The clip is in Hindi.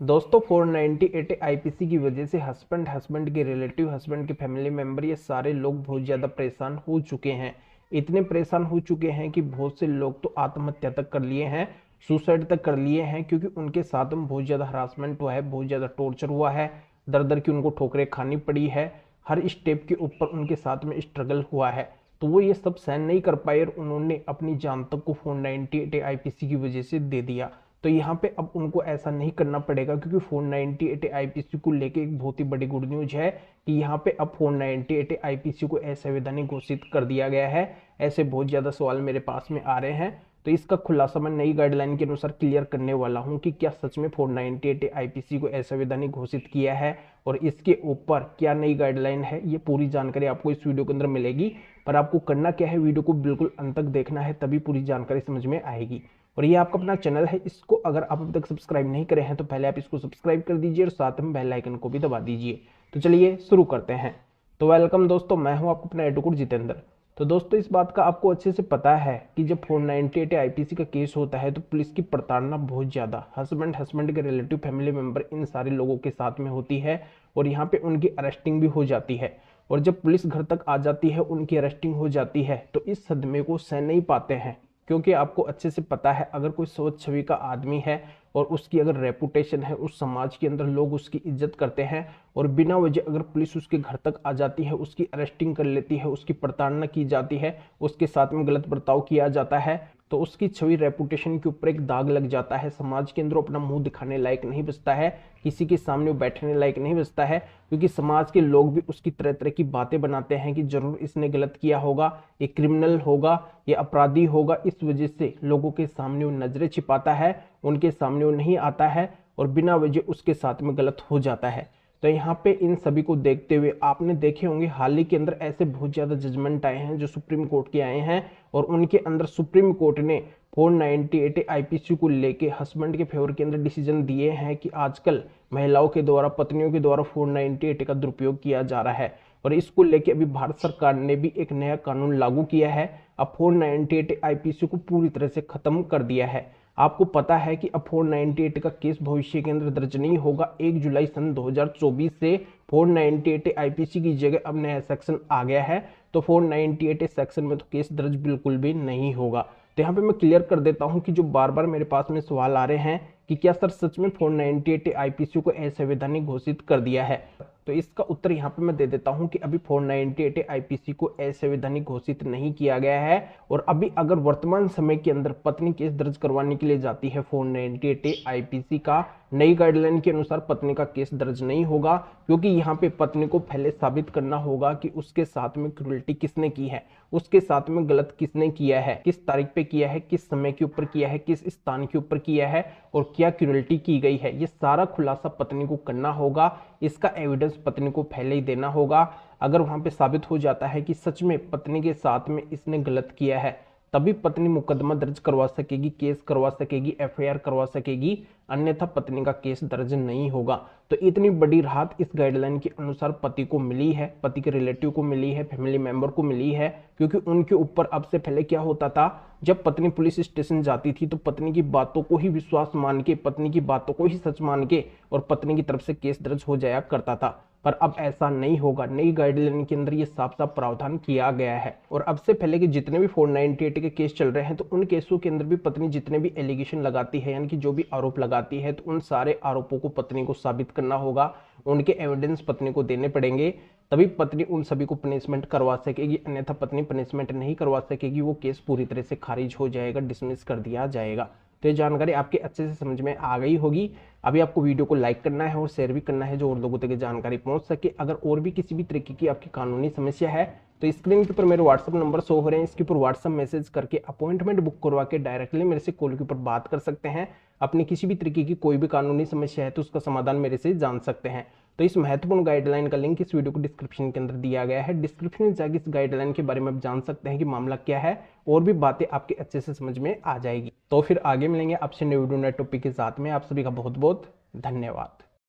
दोस्तों 498 आईपीसी की वजह से हस्बैंड के रिलेटिव, हस्बैंड के फैमिली मेंबर, ये सारे लोग बहुत ज़्यादा परेशान हो चुके हैं। इतने परेशान हो चुके हैं कि बहुत से लोग तो आत्महत्या तक कर लिए हैं, सुसाइड तक कर लिए हैं, क्योंकि उनके साथ में बहुत ज़्यादा हरासमेंट हुआ है, बहुत ज़्यादा टॉर्चर हुआ है, दर दर की उनको ठोकरें खानी पड़ी है, हर स्टेप के ऊपर उनके साथ में स्ट्रगल हुआ है। तो वो ये सब सहन नहीं कर पाए और उन्होंने अपनी जान तक को 498 आईपीसी की वजह से दे दिया। तो यहाँ पे अब उनको ऐसा नहीं करना पड़ेगा, क्योंकि 498 आईपीसी को लेके एक बहुत ही बड़ी गुड न्यूज है कि यहाँ पे अब 498 आईपीसी को असंवैधानिक घोषित कर दिया गया है। ऐसे बहुत ज़्यादा सवाल मेरे पास में आ रहे हैं, तो इसका खुलासा मैं नई गाइडलाइन के अनुसार क्लियर करने वाला हूँ कि क्या सच में 498 आईपीसी को असंवैधानिक घोषित किया है और इसके ऊपर क्या नई गाइडलाइन है। ये पूरी जानकारी आपको इस वीडियो के अंदर मिलेगी, पर आपको करना क्या है, वीडियो को बिल्कुल अंत तक देखना है, तभी पूरी जानकारी समझ में आएगी। और ये आपका अपना चैनल है, इसको अगर आप अभी तक सब्सक्राइब नहीं करे हैं तो पहले आप इसको सब्सक्राइब कर दीजिए और साथ में बेल आइकन को भी दबा दीजिए। तो चलिए शुरू करते हैं। तो वेलकम दोस्तों, मैं हूं आपको अपना एडवोकेट जितेंद्र। तो दोस्तों इस बात का आपको अच्छे से पता है कि जब 498 आईपीसी का केस होता है तो पुलिस की प्रताड़ना बहुत ज़्यादा हस्बैंड के रिलेटिव, फैमिली मेंबर, इन सारे लोगों के साथ में होती है और यहाँ पे उनकी अरेस्टिंग भी हो जाती है। और जब पुलिस घर तक आ जाती है, उनकी अरेस्टिंग हो जाती है, तो इस सदमे को सहन नहीं पाते हैं, क्योंकि आपको अच्छे से पता है अगर कोई सोच छवि का आदमी है और उसकी अगर रेपुटेशन है, उस समाज के अंदर लोग उसकी इज्जत करते हैं, और बिना वजह अगर पुलिस उसके घर तक आ जाती है, उसकी अरेस्टिंग कर लेती है, उसकी प्रताड़ना की जाती है, उसके साथ में गलत बर्ताव किया जाता है, तो उसकी छवि, रेपुटेशन के ऊपर एक दाग लग जाता है। समाज के अंदर अपना मुंह दिखाने लायक नहीं बचता है, किसी के सामने बैठने लायक नहीं बचता है, क्योंकि समाज के लोग भी उसकी तरह तरह की बातें बनाते हैं कि जरूर इसने गलत किया होगा, ये क्रिमिनल होगा, ये अपराधी होगा। इस वजह से लोगों के सामने वो नजरें छिपाता है, उनके सामने वो नहीं आता है और बिना वजह उसके साथ में गलत हो जाता है। तो यहाँ पे इन सभी को देखते हुए आपने देखे होंगे हाल ही के अंदर ऐसे बहुत ज़्यादा जजमेंट आए हैं जो सुप्रीम कोर्ट के आए हैं, और उनके अंदर सुप्रीम कोर्ट ने 498 आईपीसी को लेके हस्बैंड के फेवर के अंदर डिसीजन दिए हैं कि आजकल महिलाओं के द्वारा, पत्नियों के द्वारा 498 का दुरुपयोग किया जा रहा है। और इसको लेके अभी भारत सरकार ने भी एक नया कानून लागू किया है। अब 498 आईपीसी को पूरी तरह से खत्म कर दिया है। आपको पता है कि अब 498 का केस भविष्य के अंदर दर्ज नहीं होगा। 1 जुलाई सन 2024 से 498 आईपीसी की जगह अब नया सेक्शन आ गया है, तो 498 सेक्शन में तो केस दर्ज बिल्कुल भी नहीं होगा। तो यहाँ पे मैं क्लियर कर देता हूँ कि जो बार बार मेरे पास में सवाल आ रहे हैं कि क्या सर सच में 498 आईपीसी को असंवैधानिक घोषित कर दिया है, तो इसका उत्तर यहाँ पे मैं दे देता हूँ कि अभी 498 आईपीसी को असंवैधानिक घोषित नहीं किया गया है। और अभी अगर वर्तमान समय के अंदर पत्नी केस दर्ज करवाने के लिए जाती है 498 आईपीसी का, नई गाइडलाइन के अनुसार पत्नी का केस दर्ज नहीं होगा, क्योंकि यहाँ पे पत्नी को पहले साबित करना होगा कि उसके साथ में क्रूरल्टी किसने की है, उसके साथ में गलत किसने किया है, किस तारीख पे किया है, किस समय के ऊपर किया है, किस स्थान के ऊपर किया है और क्या क्रूरल्टी की गई है। ये सारा खुलासा पत्नी को करना होगा, इसका एविडेंस पत्नी को पहले ही देना होगा। अगर वहां पे साबित हो जाता है कि सच में पत्नी के साथ में इसने गलत किया है, तभी पत्नी मुकदमा दर्ज करवा सकेगी, केस करवा सकेगी, एफआईआर करवा सकेगी, अन्यथा पत्नी का केस दर्ज नहीं होगा। तो इतनी बड़ी राहत इस गाइडलाइन के अनुसार पति को मिली है, पति के रिलेटिव को मिली है, फैमिली मेंबर को मिली है, क्योंकि उनके ऊपर अब से पहले क्या होता था, जब पत्नी पुलिस स्टेशन जाती थी तो पत्नी की बातों को ही विश्वास मान के, पत्नी की बातों को ही सच मान के और पत्नी की तरफ से केस दर्ज हो जाया करता था। पर अब ऐसा नहीं होगा। नई गाइडलाइन के अंदर ये साफ साफ प्रावधान किया गया है। और अब से पहले के जितने भी 498 के केस चल रहे हैं, तो उन केसों के अंदर भी पत्नी जितने भी एलिगेशन लगाती है, यानी कि जो भी आरोप लगाती है, तो उन सारे आरोपों को पत्नी को साबित करना होगा, उनके एविडेंस पत्नी को देने पड़ेंगे, तभी पत्नी उन सभी को पनिशमेंट करवा सकेगी। अन्यथा पत्नी पनिशमेंट नहीं करवा सकेगी, वो केस पूरी तरह से खारिज हो जाएगा, डिसमिस कर दिया जाएगा। तो ये जानकारी आपके अच्छे से समझ में आ गई होगी। अभी आपको वीडियो को लाइक करना है और शेयर भी करना है, जो और लोगों तक जानकारी पहुंच सके। अगर और भी किसी भी तरीके की आपकी कानूनी समस्या है तो स्क्रीन के ऊपर मेरे व्हाट्सअप नंबर शो हो रहे हैं, इसके ऊपर व्हाट्सअप मैसेज करके अपॉइंटमेंट बुक करवा के डायरेक्टली मेरे से कॉल के ऊपर बात कर सकते हैं। अपनी किसी भी तरीके की कोई भी कानूनी समस्या है तो उसका समाधान मेरे से जान सकते हैं। तो इस महत्वपूर्ण गाइडलाइन का लिंक इस वीडियो को डिस्क्रिप्शन के अंदर दिया गया है। डिस्क्रिप्शन में जाकर इस गाइडलाइन के बारे में आप जान सकते हैं कि मामला क्या है, और भी बातें आपके अच्छे से समझ में आ जाएगी। तो फिर आगे मिलेंगे आपसे नए वीडियो नए टॉपिक के साथ में। आप सभी का बहुत बहुत धन्यवाद।